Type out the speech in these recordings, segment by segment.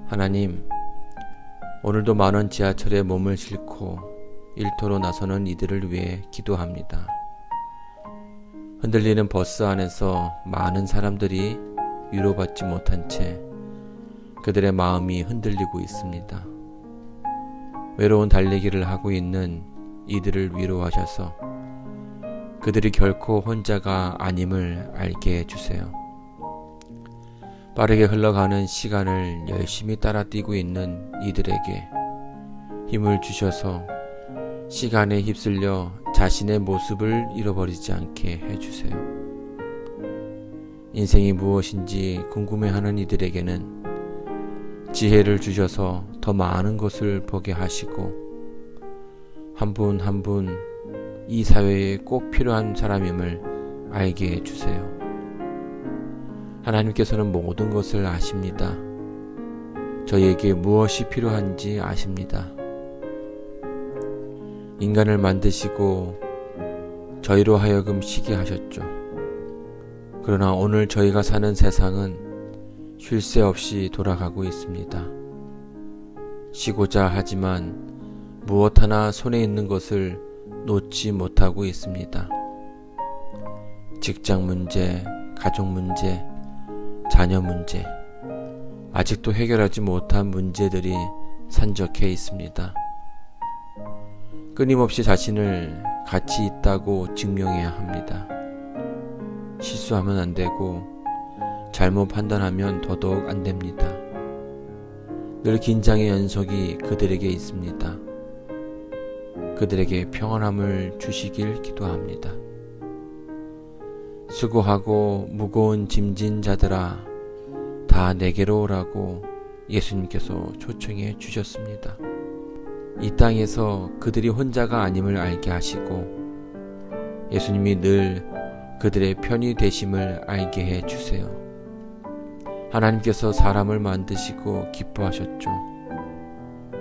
하나님, 오늘도 많은 지하철에 몸을 싣고 일터로 나서는 이들을 위해 기도합니다. 흔들리는 버스 안에서 많은 사람들이 위로받지 못한 채 그들의 마음이 흔들리고 있습니다. 외로운 달리기를 하고 있는 이들을 위로하셔서 그들이 결코 혼자가 아님을 알게 해주세요. 빠르게 흘러가는 시간을 열심히 따라 뛰고 있는 이들에게 힘을 주셔서 시간에 휩쓸려 자신의 모습을 잃어버리지 않게 해주세요. 인생이 무엇인지 궁금해하는 이들에게는 지혜를 주셔서 더 많은 것을 보게 하시고 한 분 한 분 이 사회에 꼭 필요한 사람임을 알게 해주세요. 하나님께서는 모든 것을 아십니다. 저희에게 무엇이 필요한지 아십니다. 인간을 만드시고 저희로 하여금 쉬게 하셨죠. 그러나 오늘 저희가 사는 세상은 쉴 새 없이 돌아가고 있습니다. 쉬고자 하지만 무엇 하나 손에 있는 것을 놓지 못하고 있습니다. 직장 문제, 가족 문제, 자녀 문제, 아직도 해결하지 못한 문제들이 산적해 있습니다. 끊임없이 자신을 가치 있다고 증명해야 합니다. 실수하면 안 되고 잘못 판단하면 더더욱 안 됩니다. 늘 긴장의 연속이 그들에게 있습니다. 그들에게 평안함을 주시길 기도합니다. 수고하고 무거운 짐진 자들아 다 내게로 오라고 예수님께서 초청해 주셨습니다. 이 땅에서 그들이 혼자가 아님을 알게 하시고 예수님이 늘 그들의 편이 되심을 알게 해 주세요. 하나님께서 사람을 만드시고 기뻐하셨죠.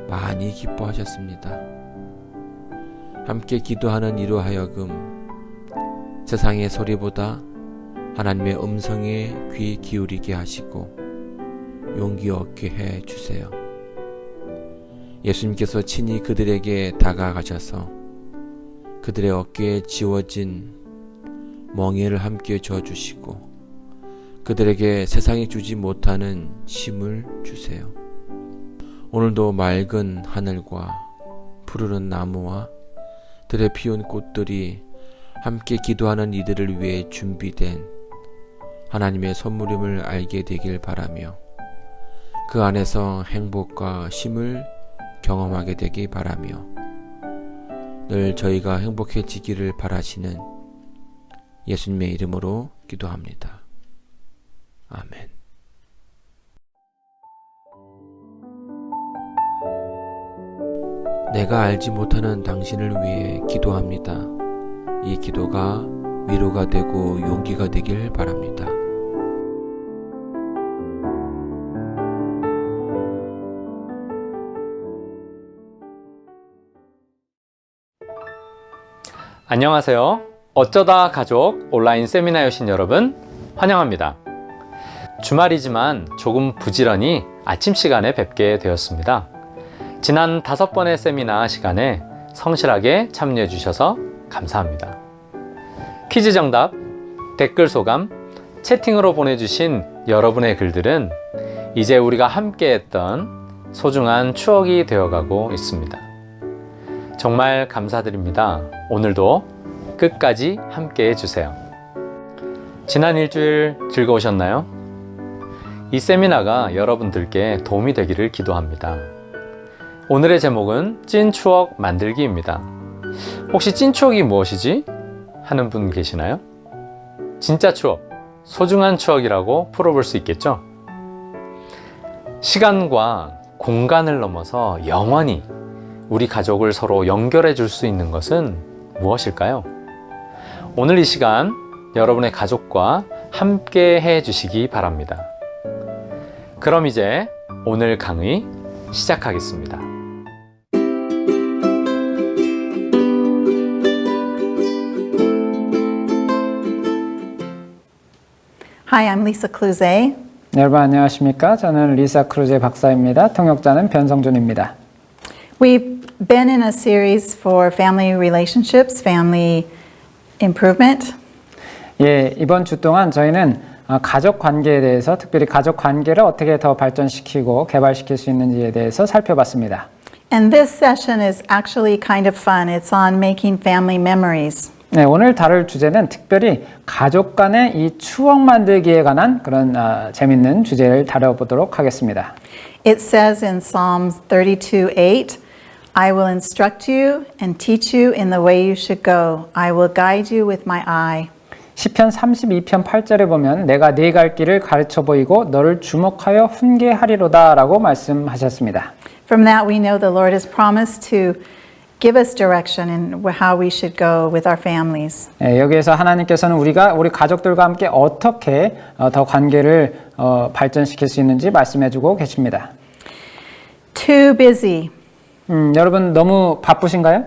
많이 기뻐하셨습니다. 함께 기도하는 이로 하여금 세상의 소리보다 하나님의 음성에 귀 기울이게 하시고 용기 얻게 해 주세요. 예수님께서 친히 그들에게 다가가셔서 그들의 어깨에 지워진 멍에를 함께 져주시고 그들에게 세상이 주지 못하는 힘을 주세요. 오늘도 맑은 하늘과 푸르른 나무와 들에 피운 꽃들이 함께 기도하는 이들을 위해 준비된 하나님의 선물임을 알게 되길 바라며 그 안에서 행복과 힘을 경험하게 되길 바라며 늘 저희가 행복해지기를 바라시는 예수님의 이름으로 기도합니다. 아멘. 내가 알지 못하는 당신을 위해 기도합니다. 이 기도가 위로가 되고 용기가 되길 바랍니다. 안녕하세요. 어쩌다 가족 온라인 세미나에 오신 여러분 환영합니다. 주말이지만 조금 부지런히 아침 시간에 뵙게 되었습니다. 지난 5번의 세미나 시간에 성실하게 참여해 주셔서 감사합니다. 퀴즈 정답, 댓글 소감, 채팅으로 보내주신 여러분의 글들은 이제 우리가 함께 했던 소중한 추억이 되어가고 있습니다. 정말 감사드립니다. 오늘도 끝까지 함께 해주세요. 지난 일주일 즐거우셨나요? 이 세미나가 여러분들께 도움이 되기를 기도합니다. 오늘의 제목은 찐 추억 만들기입니다. 혹시 찐 추억이 무엇이지? 하는 분 계시나요? 진짜 추억, 소중한 추억이라고 풀어볼 수 있겠죠? 시간과 공간을 넘어서 영원히 우리 가족을 서로 연결해 줄 수 있는 것은 무엇일까요? 오늘 이 시간 여러분의 가족과 함께 해 주시기 바랍니다. 그럼 이제 오늘 강의 시작하겠습니다. Hi, I'm Lisa Cluzet. 네, 여러분 안녕하십니까? 저는 리사 크루제 박사입니다. 통역자는 변성준입니다. We've been in a series for family relationships, family improvement. 예, 이번 주 동안 저희는 가족 관계에 대해서, 특별히 가족 관계를 어떻게 더 발전시키고 개발시킬 수 있는지에 대해서 살펴봤습니다. And this session is actually kind of fun. It's on making family memories. 네, 오늘 다룰 주제는 특별히 가족 간의 이 추억 만들기에 관한 그런 재밌는 주제를 다뤄보도록 하겠습니다. It says in Psalms 32:8, I will instruct you and teach you in the way you should go. I will guide you with my eye. 시편 32편 8절에 보면 내가 네 갈 길을 가르쳐 보이고 너를 주목하여 훈계하리로다 라고 말씀하셨습니다. From that we know the Lord has promised to give us direction in how we should go with our families. 예, 여기에서 하나님께서는 우리 가족들과 함께 어떻게 더 관계를 발전시킬 수 있는지 말씀해주고 계십니다. Too busy. 여러분 너무 바쁘신가요?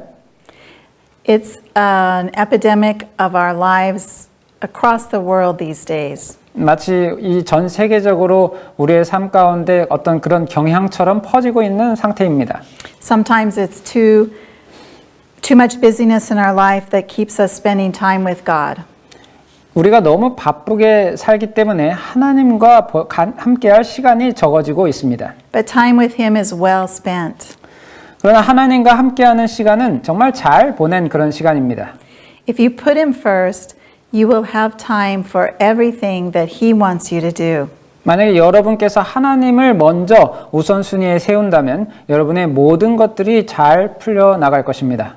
It's an epidemic of our lives across the world these days. 마치 이 전 세계적으로 우리의 삶 가운데 어떤 그런 경향처럼 퍼지고 있는 상태입니다. Sometimes it's too much busyness in our life that keeps us spending time with God. 우리가 너무 바쁘게 살기 때문에 하나님과 함께할 시간이 적어지고 있습니다. But time with Him is well spent. 그러나 하나님과 함께하는 시간은 정말 잘 보낸 그런 시간입니다. If you put Him first, you will have time for everything that He wants you to do. 만약에 여러분께서 하나님을 먼저 우선순위에 세운다면 여러분의 모든 것들이 잘 풀려나갈 것입니다.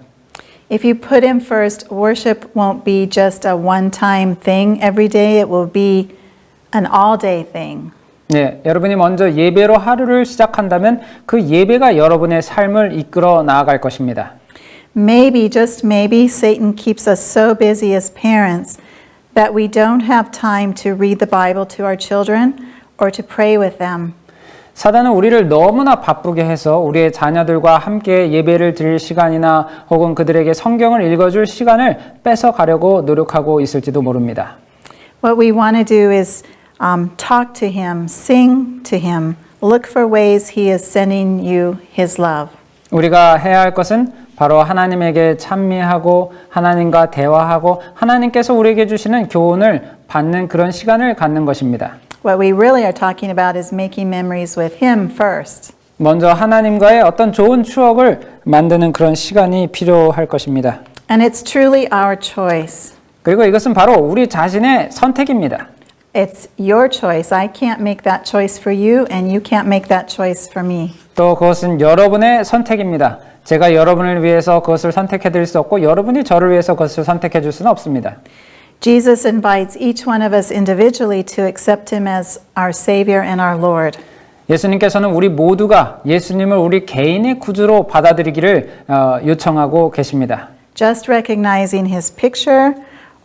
If you put Him first, worship won't be just a one-time thing every day. It will be an all-day thing. 네, 여러분이 먼저 예배로 하루를 시작한다면 그 예배가 여러분의 삶을 이끌어 나아갈 것입니다. Maybe, just maybe, Satan keeps us so busy as parents that we don't have time to read the Bible to our children or to pray with them. 사단은 우리를 너무나 바쁘게 해서 우리의 자녀들과 함께 예배를 드릴 시간이나 혹은 그들에게 성경을 읽어줄 시간을 뺏어가려고 노력하고 있을지도 모릅니다. What we want to do is talk to Him, sing to Him, look for ways He is sending you His love. 우리가 해야 할 것은 바로 하나님에게 찬미하고 하나님과 대화하고 하나님께서 우리에게 주시는 교훈을 받는 그런 시간을 갖는 것입니다. What we really are talking about is making memories with Him first. 먼저 하나님과의 어떤 좋은 추억을 만드는 그런 시간이 필요할 것입니다. And it's truly our choice. 그리고 이것은 바로 우리 자신의 선택입니다. It's your choice. I can't make that choice for you, and you can't make that choice for me. 또 그것은 여러분의 선택입니다. 제가 여러분을 위해서 그것을 선택해 드릴 수 없고 여러분이 저를 위해서 그것을 선택해 줄 수는 없습니다. Jesus invites each one of us individually to accept Him as our Savior and our Lord. 예수님께서는 우리 모두가 예수님을 우리 개인의 구주로 받아들이기를 요청하고 계십니다. Just recognizing His picture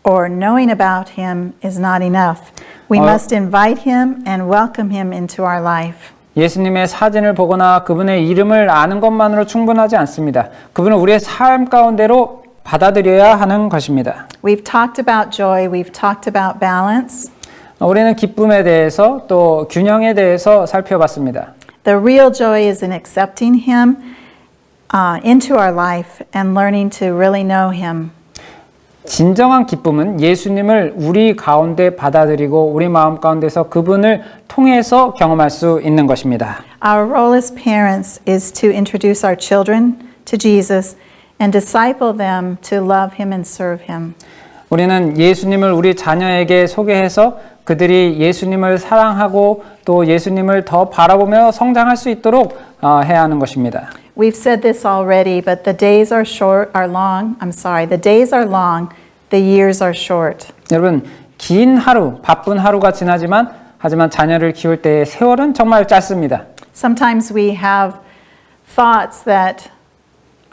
or knowing about Him is not enough. We must invite Him and welcome Him into our life. 예수님의 사진을 보거나 그분의 이름을 아는 것만으로 충분하지 않습니다. 그분은 우리의 삶 가운데로 받아들여야 하는 것입니다. We've talked about joy, we've talked about balance. 우리는 기쁨에 대해서 또 균형에 대해서 살펴봤습니다. The real joy is in accepting Him into our life and learning to really know Him. 진정한 기쁨은 예수님을 우리 가운데 받아들이고 우리 마음 가운데서 그분을 통해서 경험할 수 있는 것입니다. Our role as parents is to introduce our children to Jesus and disciple them to love Him and serve Him. 우리는 예수님을 우리 자녀에게 소개해서 그들이 예수님을 사랑하고 또 예수님을 더 바라보며 성장할 수 있도록 해야 하는 것입니다. We've said this already, but the days are long. The days are long, the years are short. 여러분, 긴 하루, 바쁜 하루가 지나지만 하지만 자녀를 키울 때의 세월은 정말 짧습니다. Sometimes we have thoughts that,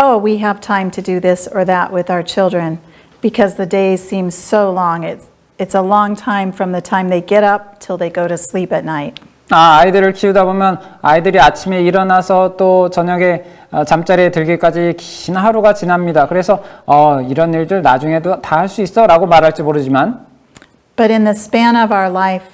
oh, we have time to do this or that with our children because the days seem so long. It's a long time from the time they get up till they go to sleep at night. 아이들을 키우다 보면 아이들이 아침에 일어나서 또 저녁에 잠자리에 들기까지 긴 하루가 지납니다. 그래서 이런 일들 나중에도 다 할 수 있어 라고 말할지 모르지만 But in the span of our life,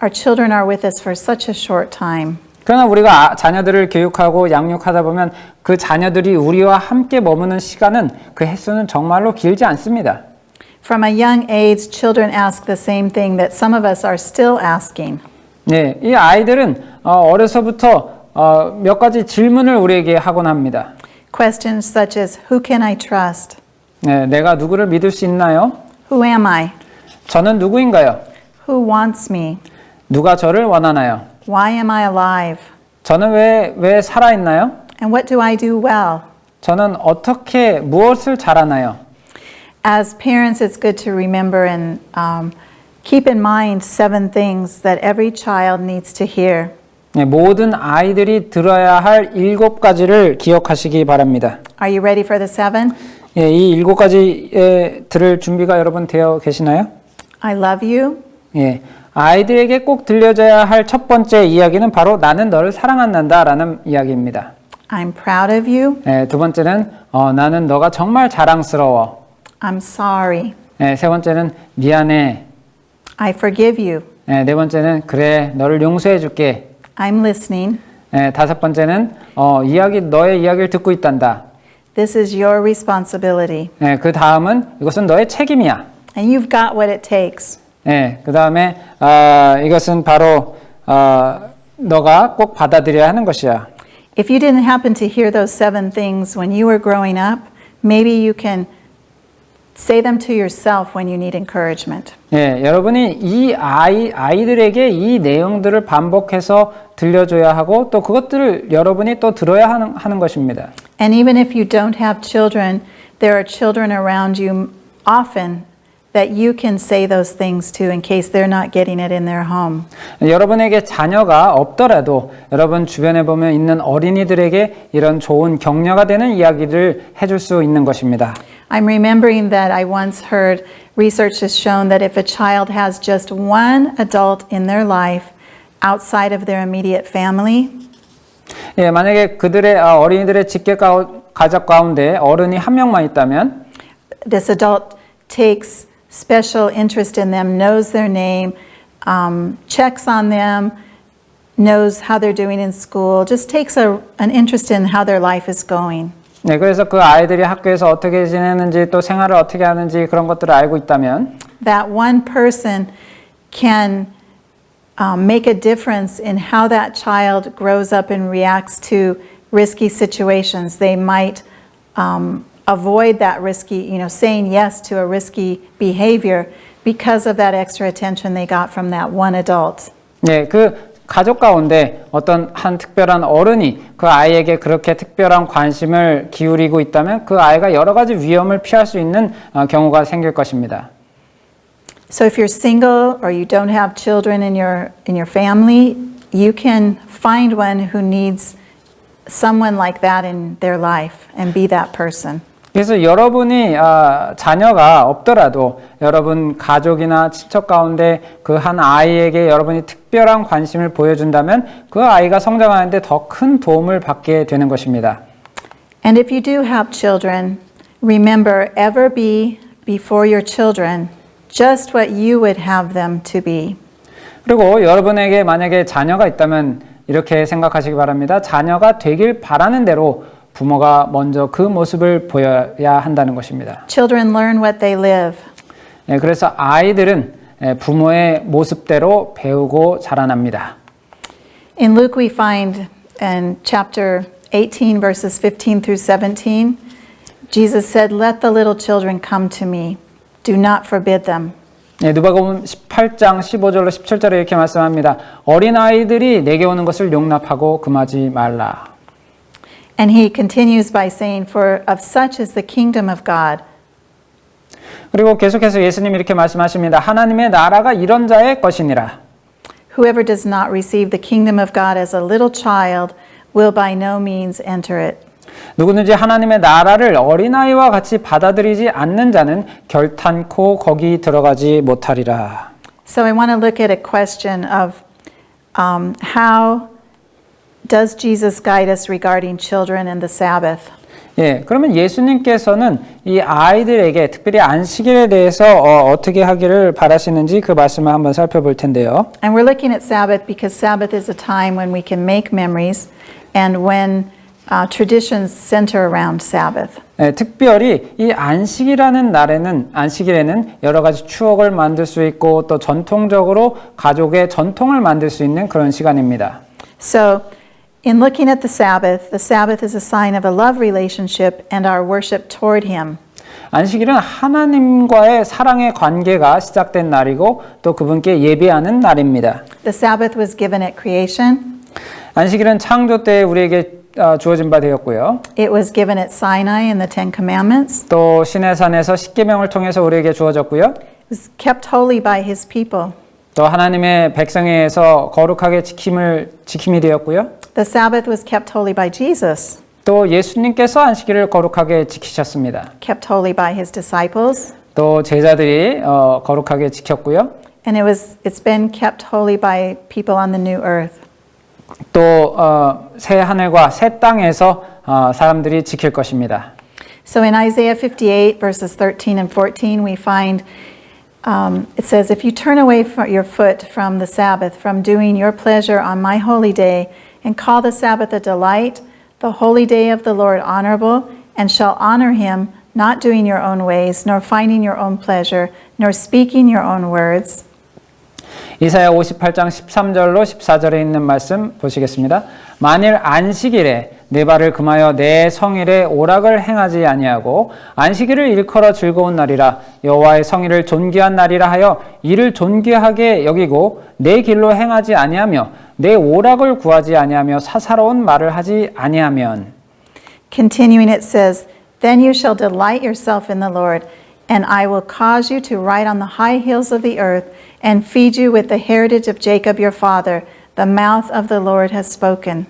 our children are with us for such a short time. 그러나 우리가 자녀들을 교육하고 양육하다 보면 그 자녀들이 우리와 함께 머무는 시간은 그 횟수는 정말로 길지 않습니다. From a young age, children ask the same thing that some of us are still asking. 네, 이 아이들은 어려서부터 몇 가지 질문을 우리에게 하곤 합니다. Questions such as, who can I trust? 네, 내가 누구를 믿을 수 있나요? Who am I? 저는 누구인가요? Who wants me? 누가 저를 원하나요? Why am I alive? 저는 왜 살아있나요? And what do I do well? 저는 어떻게 무엇을 잘하나요? As parents, it's good to remember and keep in mind 7 things that every child needs to hear. 네, 모든 아이들이 들어야 할 7가지를 기억하시기 바랍니다. Are you ready for the 7? 예, 이 7가지 들을 준비가 여러분 되어 계시나요? I love you. 예, 아이들에게 꼭 들려줘야 할 첫 번째 이야기는 바로 나는 너를 사랑한다라는 이야기입니다. I'm proud of you. 예, 두 번째는 나는 너가 정말 자랑스러워. I'm sorry. 예, 세 번째는 미안해. I forgive you. 예, 네 번째는 그래 너를 용서해 줄게. I'm listening. 예, 다섯 번째는 너의 이야기를 듣고 있단다. This is your responsibility. 예, 그 다음은 이것은 너의 책임이야. And you've got what it takes. 예, 그 다음에 이것은 바로 너가 꼭 받아들여야 하는 것이야. If you didn't happen to hear those 7 things when you were growing up, maybe you can say them to yourself when you need encouragement. 예, 여러분이 이 아이들에게 이 내용들을 반복해서 들려줘야 하고 또 그것들을 여러분이 또 들어야 하는 것입니다. And even if you don't have children, there are children around you often that you can say those things to in case they're not getting it in their home. 여러분에게 자녀가 없더라도 여러분 주변에 보면 있는 어린이들에게 이런 좋은 격려가 되는 이야기를 해줄 수 있는 것입니다. I'm remembering that I once heard research has shown that if a child has just one adult in their life outside of their immediate family, 예, 만약에 그들의 어린이들의 직계 가족 가운데 어른이 한 명만 있다면 this adult takes special interest in them, knows their name, checks on them, knows how they're doing in school, just takes an interest in how their life is going. 네, 그래서 그 아이들이 학교에서 어떻게 지내는지 또 생활을 어떻게 하는지 그런 것들을 알고 있다면 That one person can make a difference in how that child grows up and reacts to risky situations. They might avoid that risky, saying yes to a risky behavior because of that extra attention they got from that one adult. 네, 그 가족 가운데 어떤 한 특별한 어른이 그 아이에게 그렇게 특별한 관심을 기울이고 있다면 그 아이가 여러 가지 위험을 피할 수 있는 경우가 생길 것입니다. So if you're single or you don't have children in your family, you can find one who needs someone like that in their life and be that person. 그래서 여러분이 자녀가 없더라도 여러분 가족이나 친척 가운데 그 한 아이에게 여러분이 특별한 관심을 보여준다면 그 아이가 성장하는데 더 큰 도움을 받게 되는 것입니다. And if you do have children, remember ever be before your children just what you would have them to be. 그리고 여러분에게 만약에 자녀가 있다면 이렇게 생각하시기 바랍니다. 자녀가 되길 바라는 대로 부모가 먼저 그 모습을 보여야 한다는 것입니다. Children learn what they live. 예, 그래서 아이들은 부모의 모습대로 배우고 자라납니다. In Luke we find in chapter 18 verses 15 through 17, Jesus said, "Let the little children come to me. Do not forbid them." 예, 누가복음 18장 15절로 17절에 이렇게 말씀합니다. 어린 아이들이 내게 오는 것을 용납하고 금하지 말라. And he continues by saying, "For of such is the kingdom of God." 그리고 계속해서 예수님이 이렇게 말씀하십니다. 하나님의 나라가 이런 자의 것이니라. Whoever does not receive the kingdom of God as a little child will by no means enter it. 누구든지 하나님의 나라를 어린아이와 같이 받아들이지 않는 자는 결탄코 거기 들어가지 못하리라. So I want to look at a question of how does Jesus guide us regarding children and the Sabbath? 예, 그러면 예수님께서는 이 아이들에게 특별히 안식일에 대해서 어떻게 하기를 바라시는지 그 말씀을 한번 살펴볼 텐데요. And we're looking at Sabbath because Sabbath is a time when we can make memories and when traditions center around Sabbath. 예, 특별히 이 안식일에는 여러 가지 추억을 만들 수 있고 또 전통적으로 가족의 전통을 만들 수 있는 그런 시간입니다. So, in looking at the Sabbath is a sign of a love relationship and our worship toward Him. 안식일은 하나님과의 사랑의 관계가 시작된 날이고 또 그분께 예배하는 날입니다. The Sabbath was given at creation. 안식일은 창조 때 우리에게 주어진 바 되었고요. It was given at Sinai in the Ten Commandments. 또 시내산에서 십계명을 통해서 우리에게 주어졌고요. It was kept holy by His people. 또 하나님의 백성에 의해서 거룩하게 지킴이 되었고요. The Sabbath was kept holy by Jesus, 또 예수님께서 안식일을 거룩하게 지키셨습니다. kept holy by His disciples, 또 제자들이 거룩하게 지켰고요. and it's been kept holy by people on the new earth. 또 새 하늘과 새 땅에서 사람들이 지킬 것입니다. So in Isaiah 58 verses 13 and 14 we find it says, if you turn away your foot from the Sabbath, from doing your pleasure on my holy day, and call the Sabbath a delight, the holy day of the Lord honorable, and shall honor him, not doing your own ways, nor finding your own pleasure, nor speaking your own words. 이사야 58장 13절로 14절에 있는 말씀 보시겠습니다. 만일 안식일에 내 발을 금하여 내 성일에 오락을 행하지 아니하고 안식일을 일컬어 즐거운 날이라 여호와의 성일을 존귀한 날이라 하여 이를 존귀하게 여기고 내 길로 행하지 아니하며 내 오락을 구하지 아니하며 사사로운 말을 하지 아니하면. Continuing it says, then you shall delight yourself in the Lord, and I will cause you to ride on the high hills of the earth and feed you with the heritage of Jacob your father. The mouth of the Lord has spoken.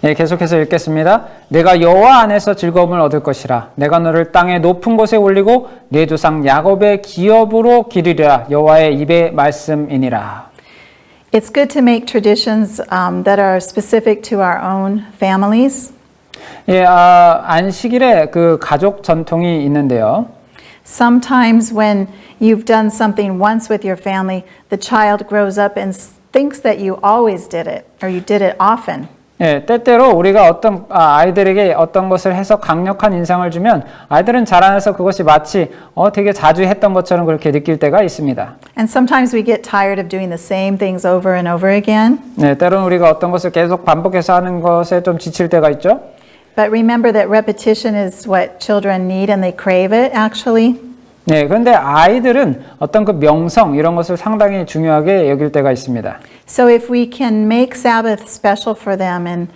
예, 계속해서 읽겠습니다. 내가 여호와 안에서 즐거움을 얻을 것이라. 내가 너를 땅의 높은 곳에 올리고 내 조상 야곱의 기업으로 기르리라. 여호와의 입의 말씀이니라. It's good to make traditions that are specific to our own families. 예, 안식일에 그 가족 전통이 있는데요. Sometimes when you've done something once with your family, the child grows up and thinks that you always did it or you did it often. 예, 때때로 우리가 아이들에게 어떤 것을 해서 강력한 인상을 주면 아이들은 자라나서 그것이 마치 되게 자주 했던 것처럼 그렇게 느낄 때가 있습니다. And sometimes we get tired of doing the same things over and over again. 네, 때로는 우리가 어떤 것을 계속 반복해서 하는 것에 좀 지칠 때가 있죠. But remember that repetition is what children need and they crave it actually. 네, 그런데 아이들은 어떤 그 명성 이런 것을 상당히 중요하게 여길 때가 있습니다. So if we can make Sabbath special for them and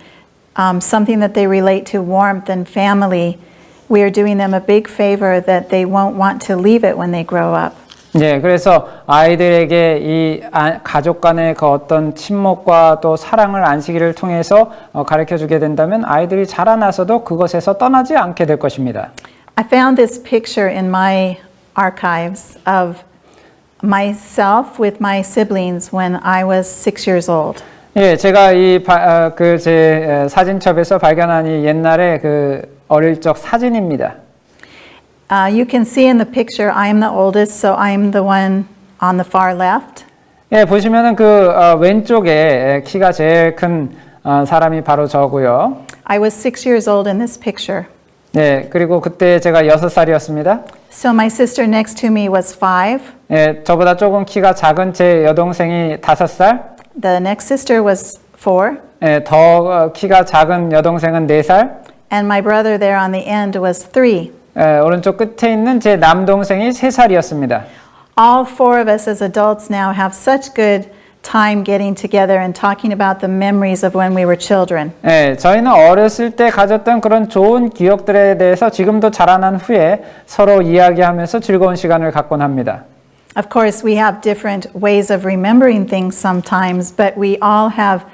something that they relate to warmth and family, we are doing them a big favor that they won't want to leave it when they grow up. 네, 그래서 아이들에게 이 가족 간의 그 어떤 친목과 또 사랑을 안식일을 통해서 가르쳐 주게 된다면 아이들이 자라나서도 그것에서 떠나지 않게 될 것입니다. I found this picture in my archives of myself with my siblings when I was 6 years old. 예, 제가 제 사진첩에서 발견한 이 옛날에 그 어릴 적 사진입니다. You can see in the picture I am the oldest, so I am the one on the far left. 예, 보시면은 왼쪽에 키가 제일 큰 사람이 바로 저고요. I was 6 years old in this picture. 네, 그리고 그때 제가 6살이었습니다. So my sister next to me was 5. 예, 저보다 조금 키가 작은 제 여동생이 5살. The next sister was 4. 예, 더 키가 작은 여동생은 4살. And my brother there on the end was 3. 예, 오른쪽 끝에 있는 제 남동생이 3살이었습니다. All 4 of us as adults now have such good time getting together and talking about the memories of when we were children. 예, 저희는 어렸을 때 가졌던 그런 좋은 기억들에 대해서 지금도 자라난 후에 서로 이야기하면서 즐거운 시간을 갖곤 합니다. Of course, we have different ways of remembering things sometimes, but we all have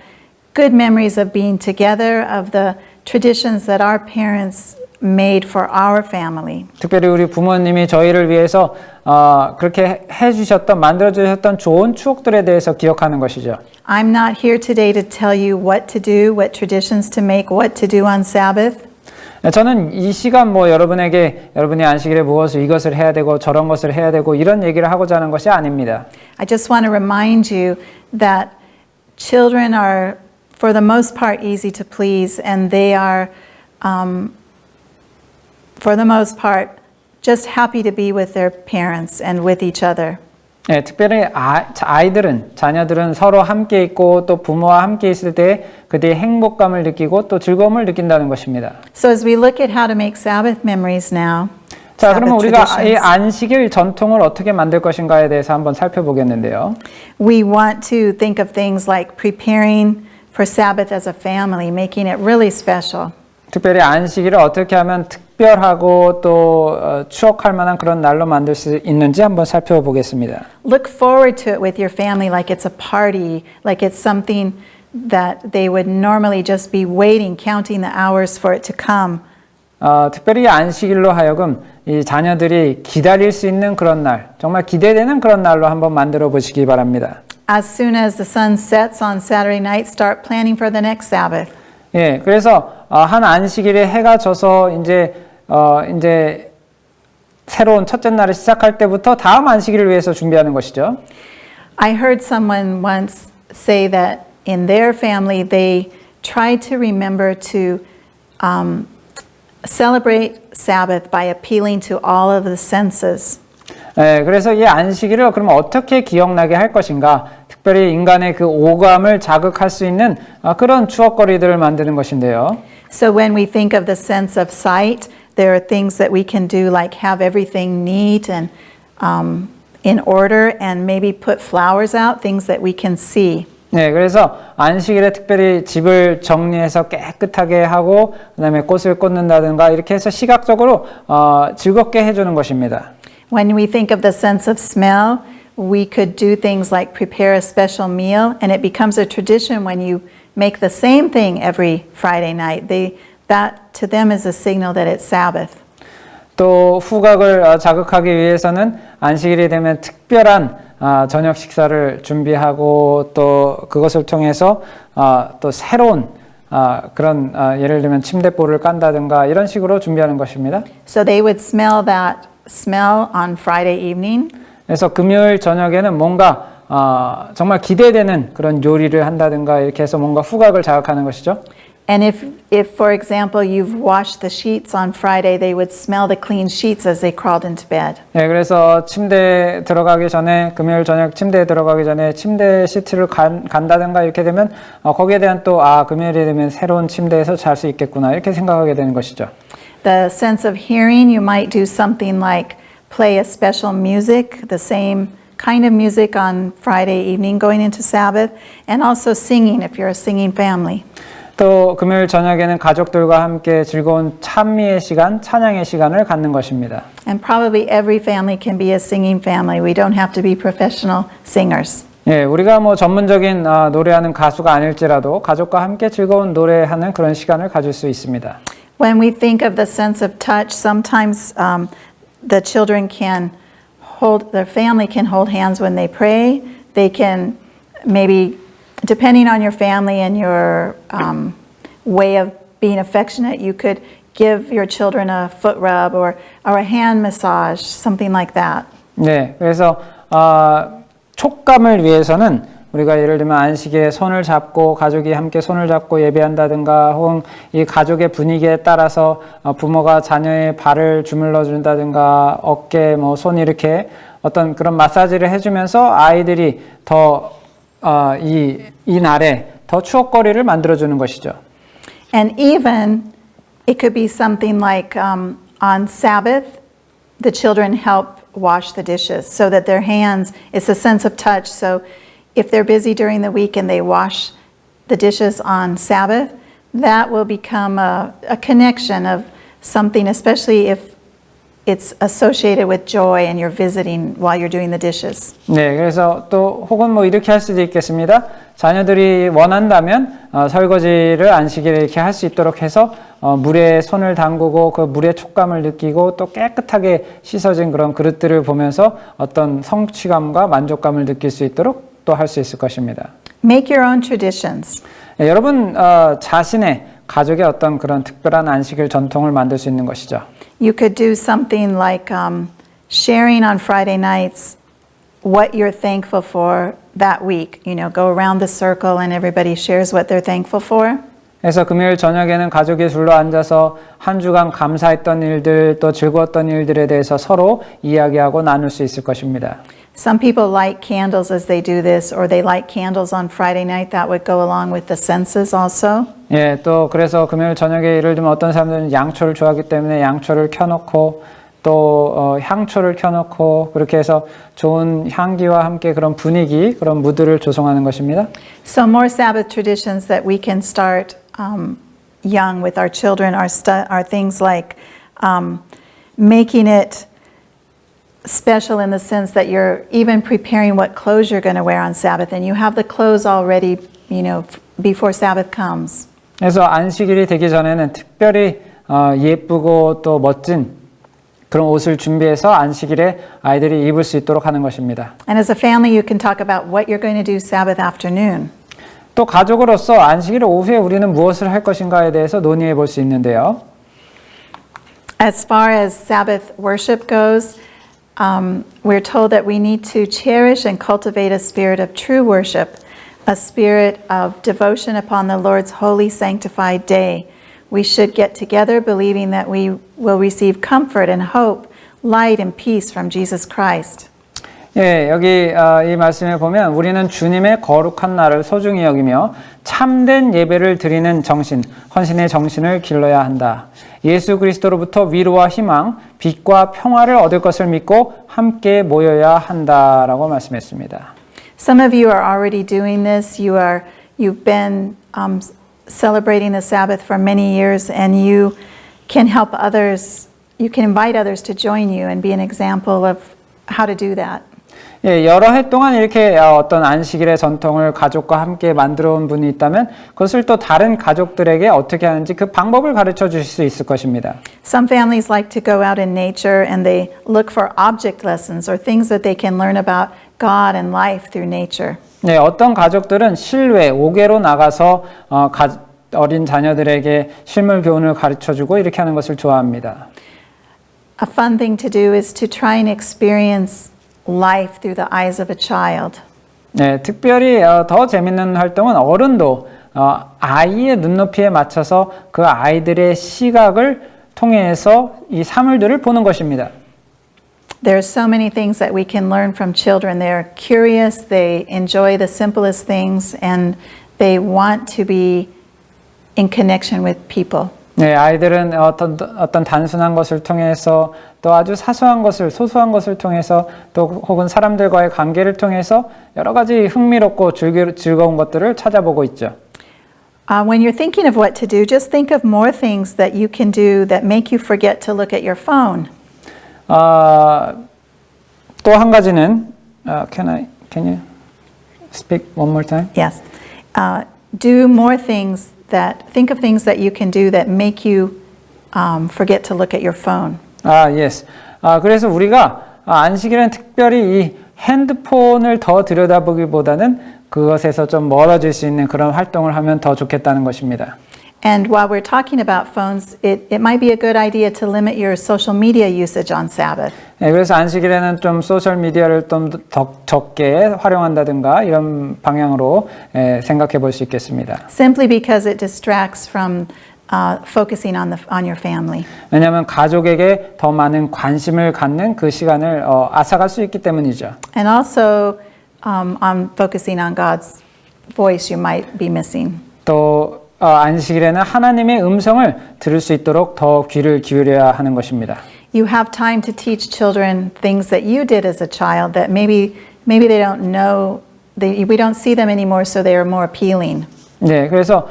good memories of being together, of the traditions that our parents made for our family. 특별히 우리 부모님이 저희를 위해서 그렇게 만들어 주셨던 좋은 추억들에 대해서 기억하는 것이죠. I'm not here today to tell you what to do, what traditions to make, what to do on Sabbath. 저는 이 시간 뭐 여러분에게 여러분이 안식일에 무엇을 이것을 해야 되고 저런 것을 해야 되고 이런 얘기를 하고자 하는 것이 아닙니다. I just want to remind you that children are, for the most part, easy to please, and they are, for the most part, just happy to be with their parents and with each other. 네, 특별히 아이들은, 자녀들은 서로 함께 있고 또 부모와 함께 있을 때 그들의 행복감을 느끼고 또 즐거움을 느낀다는 것입니다. So as we look at how to make Sabbath memories now, 자, 그러면 Sabbath 우리가 이 traditions, 안식일 전통을 어떻게 만들 것인가에 대해서 한번 살펴보겠는데요. we want to think of things like preparing for Sabbath as a family, making it really special. 특별히 안식일을 어떻게 하면 특별하고 또 추억할 만한 그런 날로 만들 수 있는지 한번 살펴보겠습니다. Look forward to it with your family like it's a party, like it's something that they would normally just be waiting, counting the hours for it to come. 특별히 안식일로 하여금 이 자녀들이 기다릴 수 있는 그런 날, 정말 기대되는 그런 날로 한번 만들어 보시기 바랍니다. As soon as the sun sets on Saturday night, start planning for the next Sabbath. 예, 그래서 한 안식일에 해가 져서 이제 새로운 첫째 날을 시작할 때부터 다음 안식일을 위해서 준비하는 것이죠. I heard someone once say that in their family they tried to remember to celebrate Sabbath by appealing to all of the senses. 예, 그래서 이 안식일을 그러면 어떻게 기억나게 할 것인가? 특별히 인간의 그 오감을 자극할 수 있는 그런 추억거리들을 만드는 것인데요. So when we think of the sense of sight, there are things that we can do like have everything neat and in order and maybe put flowers out, things that we can see. 네, 그래서 안식일에 특별히 집을 정리해서 깨끗하게 하고 그다음에 꽃을 꽂는다든가 이렇게 해서 시각적으로 즐겁게 해주는 것입니다. When we think of the sense of smell, we could do things like prepare a special meal, and it becomes a tradition when you make the same thing every Friday night. That to them is a signal that it's Sabbath. 또 후각을 자극하기 위해서는 안식일이 되면 특별한 저녁 식사를 준비하고 또 그것을 통해서 또 새로운 그런 예를 들면 침대볼을 깐다든가 이런 식으로 준비하는 것입니다. So they would smell that smell on Friday evening. 그래서 금요일 저녁에는 뭔가 정말 기대되는 그런 요리를 한다든가 이렇게 해서 뭔가 후각을 자극하는 것이죠. And if for example you've washed the sheets on Friday, they would smell the clean sheets as they crawled into bed. 네, 그래서 침대에 들어가기 전에 금요일 저녁 침대에 들어가기 전에 침대 시트를 간다든가 이렇게 되면 거기에 대한 또 금요일이 되면 새로운 침대에서 잘 수 있겠구나 이렇게 생각하게 되는 것이죠. The sense of hearing, you might do something like play a special music, the same kind of music on Friday evening going into Sabbath, and also singing if you're a singing family. 또 금요일 저녁에는 가족들과 함께 즐거운 찬미의 시간, 찬양의 시간을 갖는 것입니다. And probably every family can be a singing family. We don't have to be professional singers. 예, 우리가 뭐 전문적인 노래하는 가수가 아닐지라도 가족과 함께 즐거운 노래하는 그런 시간을 가질 수 있습니다. When we think of the sense of touch, sometimes the children can their family can hold hands when they pray. They can maybe, depending on your family and your way of being affectionate, you could give your children a foot rub or a hand massage, something like that. 네, 그래서 촉감을 위해서는 우리가 예를 들면 안식에 손을 잡고 가족이 함께 손을 잡고 예배한다든가 혹은 이 가족의 분위기에 따라서 부모가 자녀의 발을 주물러 준다든가 어깨 손 이렇게 어떤 그런 마사지를 해주면서 아이들이 더 이 날에 더 추억거리를 만들어주는 것이죠. And even it could be something like on Sabbath, the children help wash the dishes so that their hands, it's a sense of touch. So if they're busy during the week and they wash the dishes on Sabbath, that will become a connection of something, especially if it's associated with joy and you're visiting while you're doing the dishes. 네, 그래서 또 혹은 이렇게 할 수도 있겠습니다. 자녀들이 원한다면 설거지를 안식일에 이렇게 할 수 있도록 해서 물에 손을 담그고 그 물의 촉감을 느끼고 또 깨끗하게 씻어진 그런 그릇들을 보면서 어떤 성취감과 만족감을 느낄 수 있도록 또 할 수 있을 것입니다. Make your own traditions. 네, 여러분 자신의 가족의 어떤 그런 특별한 안식일 전통을 만들 수 있는 것이죠. You could do something like sharing on Friday nights what you're thankful for that week. You know, go around the circle and everybody shares what they're thankful for. 그래서 금요일 저녁에는 가족이 둘러 앉아서 한 주간 감사했던 일들 또 즐거웠던 일들에 대해서 서로 이야기하고 나눌 수 있을 것입니다. Some people light candles as they do this, or they light candles on Friday night. That would go along with the senses also. 예, 또 그래서 금요일 저녁에 예를 들면 어떤 사람들은 양초를 좋아하기 때문에 양초를 켜놓고 또 향초를 켜놓고 그렇게 해서 좋은 향기와 함께 그런 분위기, 그런 무드를 조성하는 것입니다. So more Sabbath traditions that we can start young with our children are things like making it special in the sense that you're even preparing what clothes you're going to wear on Sabbath, and you have the clothes already, you know, before Sabbath comes. 그래서 안식일이 되기 전에는 특별히 예쁘고 또 멋진 그런 옷을 준비해서 안식일에 아이들이 입을 수 있도록 하는 것입니다. And as a family, you can talk about what you're going to do Sabbath afternoon. 또 가족으로서 안식일 오후에 우리는 무엇을 할 것인가에 대해서 논의해 볼 수 있는데요. As far as Sabbath worship goes, we're told that we need to cherish and cultivate a spirit of true worship, a spirit of devotion upon the Lord's holy sanctified day. We should get together believing that we will receive comfort and hope, light and peace from Jesus Christ. 예, 여기 이 말씀에 보면 우리는 주님의 거룩한 날을 소중히 여기며 참된 예배를 드리는 정신, 헌신의 정신을 길러야 한다. 예수 그리스도로부터 위로와 희망, 빛과 평화를 얻을 것을 믿고 함께 모여야 한다라고 말씀했습니다. Some of you are already doing this. You've been celebrating the Sabbath for many years, and you can help others. You can invite others to join you and be an example of how to do that. 예, 여러 해 동안 이렇게 어떤 안식일의 전통을 가족과 함께 만들어 온 분이 있다면 그것을 또 다른 가족들에게 어떻게 하는지 그 방법을 가르쳐 주실 수 있을 것입니다. Some families like to go out in nature and they look for object lessons or things that they can learn about God and life through nature. 네, 어떤 가족들은 실외, 옥외로 나가서 어린 자녀들에게 실물 교훈을 가르쳐 주고 이렇게 하는 것을 좋아합니다. A fun thing to do is to try and experience life through the eyes of a child. 네, 특별히 더 재밌는 활동은 어른도 아이의 눈높이에 맞춰서 그 아이들의 시각을 통해서 이 사물들을 보는 것입니다. There's so many things that we can learn from children. They're curious, they enjoy the simplest things, and they want to be in connection with people. 네, 아이들은 어떤 단순한 것을 통해서 또 아주 사소한 것을, 소소한 것을 통해서 또 혹은 사람들과의 관계를 통해서 여러 가지 흥미롭고 즐거운 것들을 찾아보고 있죠. When you're thinking of what to do, just think of more things that you can do that make you forget to look at your phone. 또 한 가지는 can you speak one more time? Yes. Do more things think of things that you can do that make you forget to look at your phone. yes. 그래서 우리가 안식일은 특별히 이 핸드폰을 더 들여다보기보다는 그것에서 좀 멀어질 수 있는 그런 활동을 하면 더 좋겠다는 것입니다. And while we're talking about phones, it might be a good idea to limit your social media usage on Sabbath. 네, 그래서 안식일에는 좀 소셜 미디어를 좀 더 적게 활용한다든가 이런 방향으로 생각해 볼 수 있겠습니다. Simply because it distracts from focusing on your family. 왜냐하면 가족에게 더 많은 관심을 갖는 그 시간을 앗아갈 수 있기 때문이죠. And also on focusing on God's voice you might be missing. 또 안식일에는 하나님의 음성을 들을 수 있도록 더 귀를 기울여야 하는 것입니다. You have time to teach children things that you did as a child that maybe they don't know. We don't see them anymore, so they are more appealing. 네, 그래서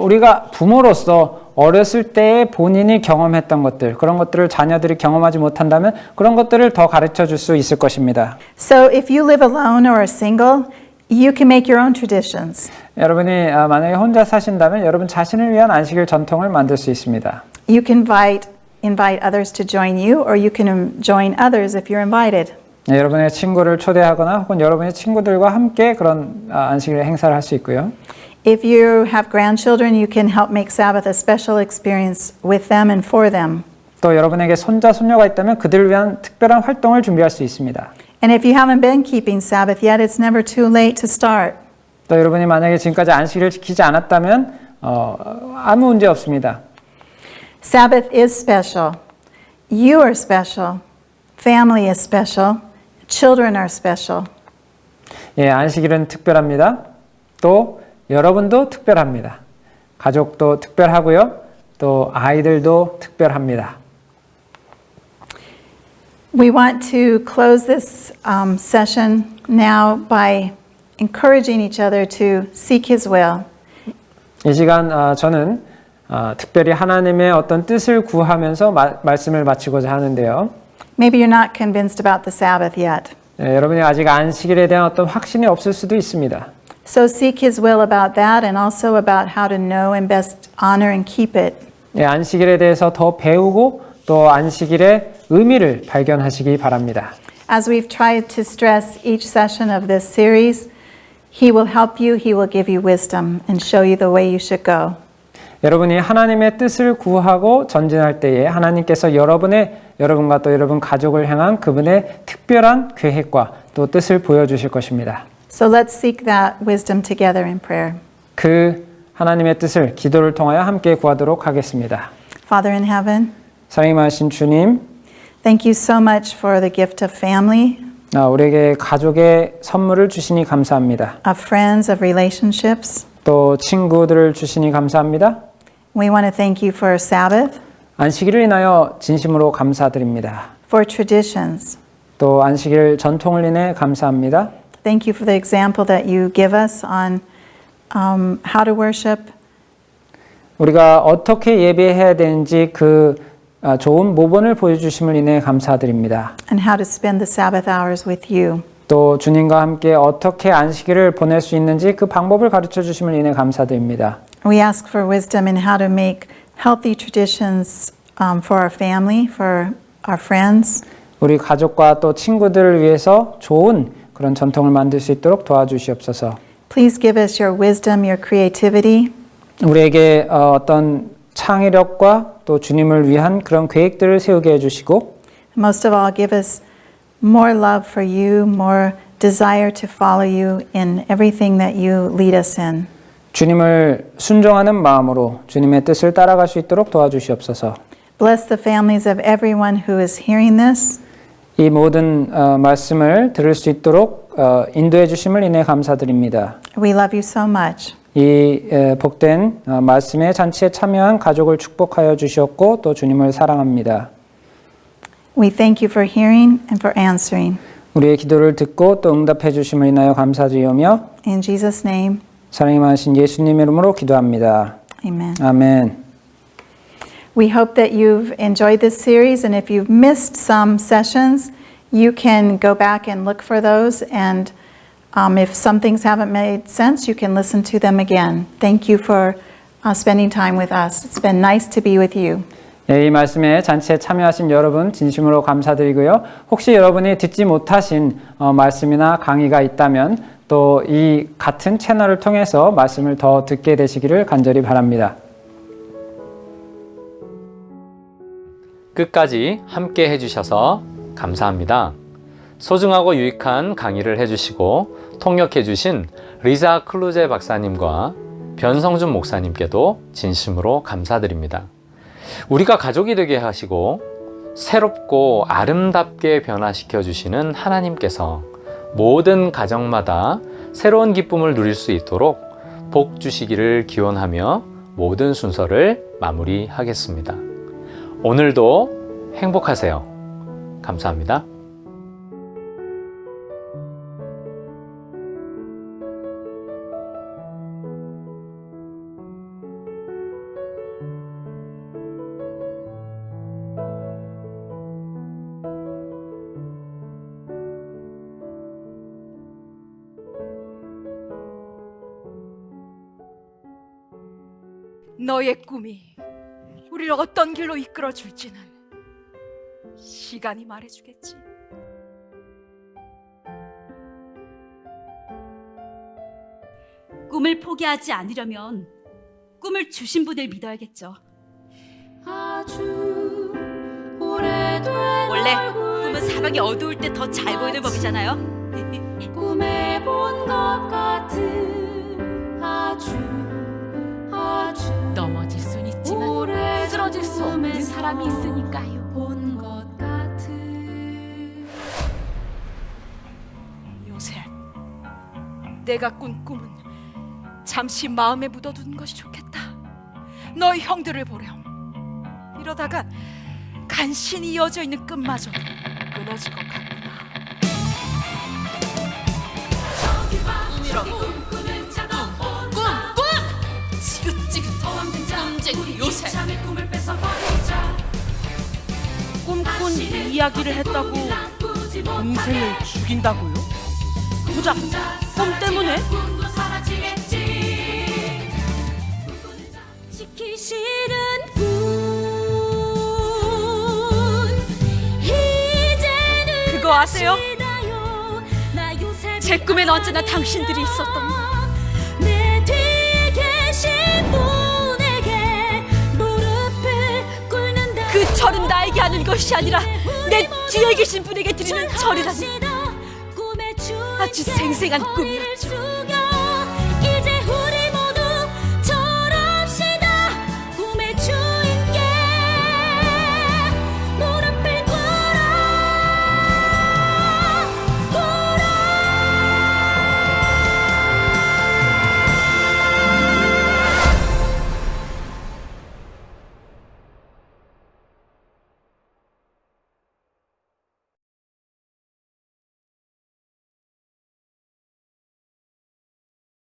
우리가 부모로서 어렸을 때 본인이 경험했던 것들, 그런 것들을 자녀들이 경험하지 못한다면 그런 것들을 더 가르쳐 줄 수 있을 것입니다. So if you live alone or are single, you can make your own traditions. 여러분이 만약에 혼자 사신다면 여러분 자신을 위한 안식일 전통을 만들 수 있습니다. You can invite others to join you, or you can join others if you're invited. 네, 여러분의 친구를 초대하거나 혹은 여러분의 친구들과 함께 그런 안식일 행사를 할 수 있고요. If you have grandchildren, you can help make Sabbath a special experience with them and for them. 또 여러분에게 손자, 손녀가 있다면 그들을 위한 특별한 활동을 준비할 수 있습니다. And if you haven't been keeping Sabbath yet, it's never too late to start. 또 여러분이 만약에 지금까지 안식일을 지키지 않았다면 아무 문제 없습니다. Sabbath is special. You are special. Family is special. Children are special. 예, 안식일은 특별합니다. 또 여러분도 특별합니다. 가족도 특별하고요. 또 아이들도 특별합니다. We want to close this session now by encouraging each other to seek His will. 이 시간 저는 특별히 하나님의 어떤 뜻을 구하면서 말씀을 마치고자 하는데요. Maybe you're not convinced about the Sabbath yet. 예, 여러분이 아직 안식일에 대한 어떤 확신이 없을 수도 있습니다. So seek His will about that and also about how to know and best honor and keep it. 예, 안식일에 대해서 더 배우고 또 안식일의 의미를 발견하시기 바랍니다. As we've tried to stress each session of this series, He will help you, He will give you wisdom and show you the way you should go. 여러분이 하나님의 뜻을 구하고 전진할 때에 하나님께서 여러분과 또 여러분 가족을 향한 그분의 특별한 계획과 또 뜻을 보여주실 것입니다. So let's seek that wisdom together in prayer. 그 하나님의 뜻을 기도를 통하여 함께 구하도록 하겠습니다. Father in heaven, 사랑이 많으신 주님, thank you so much for the gift of family, 우리에게 가족의 선물을 주시니 감사합니다. of friends, of relationships. 또 친구들을 주시니 감사합니다. We want to thank you for Sabbath, 안식일을 인하여 진심으로 감사드립니다. for traditions. 또 안식일 전통을 인해 감사합니다. Thank you for the example that you give us on how to worship. 우리가 어떻게 예배해야 되는지 그 좋은 모본을 보여주심을 인해 감사드립니다. And how to spend the Sabbath hours with you. 또 주님과 함께 어떻게 안식일을 보낼 수 있는지 그 방법을 가르쳐 주심을 인해 감사드립니다. We ask for wisdom in how to make healthy traditions for our family, for our friends. 우리 가족과 또 친구들을 위해서 좋은 그런 전통을 만들 수 있도록 도와주시옵소서. Please give us your wisdom, your creativity. 우리에게 어떤 창의력과 또 주님을 위한 그런 계획들을 세우게 해주시고 Most of all, give us more love for you, more desire to follow you in everything that you lead us in. 주님을 순종하는 마음으로 주님의 뜻을 따라갈 수 있도록 도와주시옵소서. Bless the families of everyone who is hearing this. 이 모든 말씀을 들을 수 있도록 인도해 주심을 인해 감사드립니다. We love you so much. 이 복된 말씀의 잔치에 참여한 가족을 축복하여 주시었고 또 주님을 사랑합니다. We thank you for hearing and for answering. 우리의 기도를 듣고 또 응답해 주심을 인하여 감사드리오며 In Jesus' name, 사랑이 많으신 예수님의 이름으로 기도합니다. amen. 아멘. We hope that you've enjoyed this series, and if you've missed some sessions, you can go back and look for those, and if some things haven't made sense, you can listen to them again. Thank you for spending time with us. It's been nice to be with you. 이 말씀에 잔치에 참여하신 여러분 진심으로 감사드리고요. 혹시 여러분이 듣지 못하신 말씀이나 강의가 있다면 또 이 같은 채널을 통해서 말씀을 더 듣게 되시기를 간절히 바랍니다. 끝까지 함께 해주셔서 감사합니다. 소중하고 유익한 강의를 해주시고 통역해주신 리자 클루제 박사님과 변성준 목사님께도 진심으로 감사드립니다. 우리가 가족이 되게 하시고 새롭고 아름답게 변화시켜 주시는 하나님께서 모든 가정마다 새로운 기쁨을 누릴 수 있도록 복 주시기를 기원하며 모든 순서를 마무리하겠습니다. 오늘도 행복하세요. 감사합니다. 너의 꿈이 우리를 어떤 길로 이끌어 줄지는 시간이 말해주겠지. 꿈을 포기하지 않으려면 꿈을 주신 분을 믿어야겠죠. 원래 꿈은 사방이 어두울 때 더 잘 보이는 법이잖아요. 꿈에 본 것 같은 아주 넘어질 순 있지만 쓰러질 수 없는 사람이 있으니까요. 본 것 같은 요셉, 내가 꾼 꿈은 잠시 마음에 묻어두는 것이 좋겠다. 너희 형들을 보렴. 이러다가 간신히 이어져 있는 끈마저도 끊어질 것 같구나. 지긋지긋한 꿈쟁이 요새. 꿈꾼 이야기를 했다고 동생을 죽인다고요? 고작 꿈 때문에? 지키 싫은 꿈 그거 아세요? 제 꿈엔 언제나 당신들이 있었던 내 뒤에 계신 분에게 무릎을 꿇는다. 그 절은 나에게 하는 것이 아니라 내 뒤에 계신 분에게 드리는 절이라니. 아주 생생한 꿈이었죠.